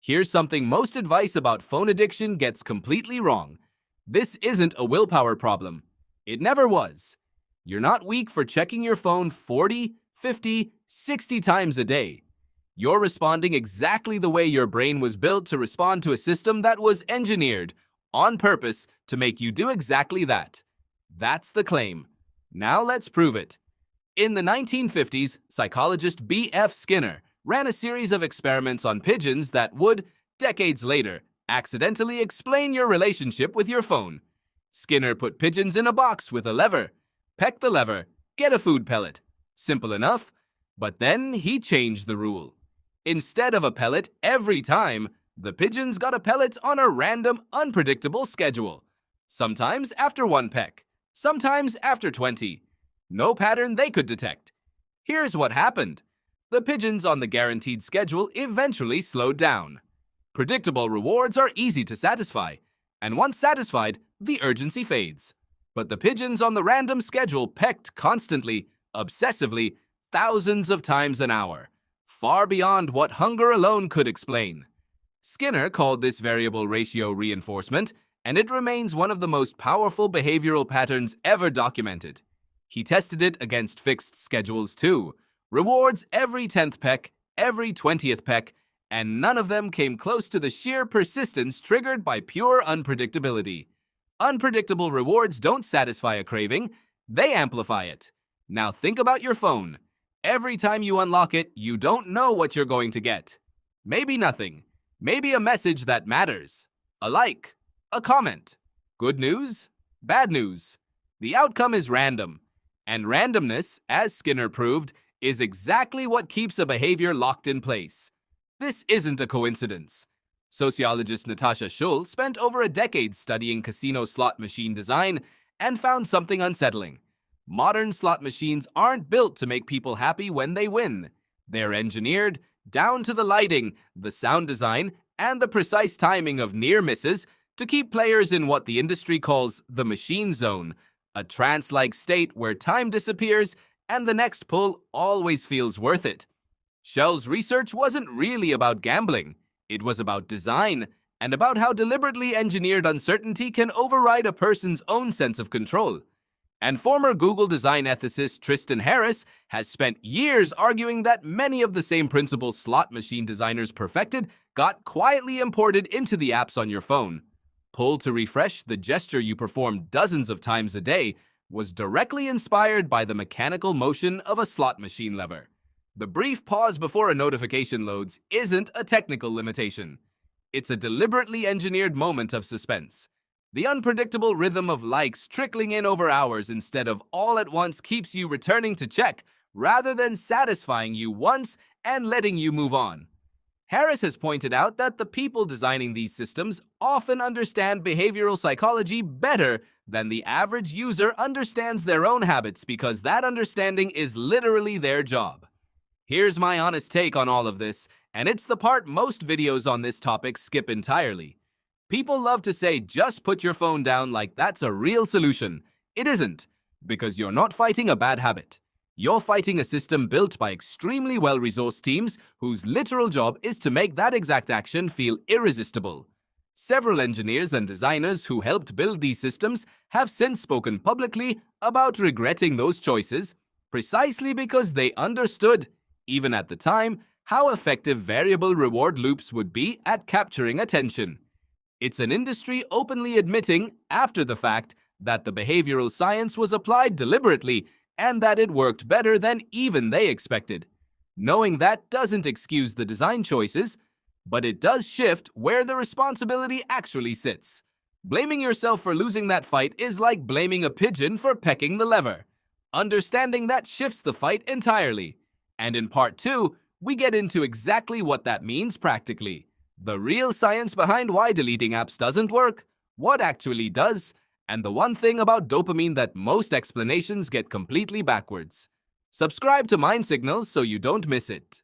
Here's something most advice about phone addiction gets completely wrong. This isn't a willpower problem. It never was. You're not weak for checking your phone 40, 50, 60 times a day. You're responding exactly the way your brain was built to respond to a system that was engineered on purpose to make you do exactly that. That's the claim. Now let's prove it. In the 1950s, psychologist B.F. Skinner ran a series of experiments on pigeons that would, decades later, accidentally explain your relationship with your phone. Skinner put pigeons in a box with a lever. Peck the lever, get a food pellet. Simple enough. But then he changed the rule. Instead of a pellet every time, the pigeons got a pellet on a random, unpredictable schedule. Sometimes after 1 peck, sometimes after 20. No pattern they could detect. Here's what happened. The pigeons on the guaranteed schedule eventually slowed down. Predictable rewards are easy to satisfy, and once satisfied, the urgency fades. But the pigeons on the random schedule pecked constantly, obsessively, thousands of times an hour, far beyond what hunger alone could explain. Skinner called this variable ratio reinforcement, and it remains one of the most powerful behavioral patterns ever documented. He tested it against fixed schedules too. Rewards every 10th peck, every 20th peck, and none of them came close to the sheer persistence triggered by pure unpredictability. Unpredictable rewards don't satisfy a craving, they amplify it. Now think about your phone. Every time you unlock it, you don't know what you're going to get. Maybe nothing. Maybe a message that matters. A like. A comment. Good news? Bad news. The outcome is random. And randomness, as Skinner proved, is exactly what keeps a behavior locked in place. This isn't a coincidence. Sociologist Natasha Schüll spent over a decade studying casino slot machine design and found something unsettling. Modern slot machines aren't built to make people happy when they win. They're engineered, down to the lighting, the sound design, and the precise timing of near misses, to keep players in what the industry calls the machine zone, a trance-like state where time disappears and the next pull always feels worth it. Schüll's research wasn't really about gambling. It was about design and about how deliberately engineered uncertainty can override a person's own sense of control. And former Google design ethicist Tristan Harris has spent years arguing that many of the same principles slot machine designers perfected got quietly imported into the apps on your phone. Pull to refresh, the gesture you perform dozens of times a day, was directly inspired by the mechanical motion of a slot machine lever. The brief pause before a notification loads isn't a technical limitation. It's a deliberately engineered moment of suspense. The unpredictable rhythm of likes trickling in over hours instead of all at once keeps you returning to check, rather than satisfying you once and letting you move on. Harris has pointed out that the people designing these systems often understand behavioral psychology better than the average user understands their own habits because that understanding is literally their job. Here's my honest take on all of this, and it's the part most videos on this topic skip entirely. People love to say just put your phone down like that's a real solution. It isn't, because you're not fighting a bad habit. You're fighting a system built by extremely well-resourced teams whose literal job is to make that exact action feel irresistible. Several engineers and designers who helped build these systems have since spoken publicly about regretting those choices, precisely because they understood, even at the time, how effective variable reward loops would be at capturing attention. It's an industry openly admitting, after the fact, that the behavioral science was applied deliberately and that it worked better than even they expected. Knowing that doesn't excuse the design choices, but it does shift where the responsibility actually sits. Blaming yourself for losing that fight is like blaming a pigeon for pecking the lever. Understanding that shifts the fight entirely. And in part 2, we get into exactly what that means practically. The real science behind why deleting apps doesn't work, what actually does, and the one thing about dopamine that most explanations get completely backwards. Subscribe to Mind Signals so you don't miss it.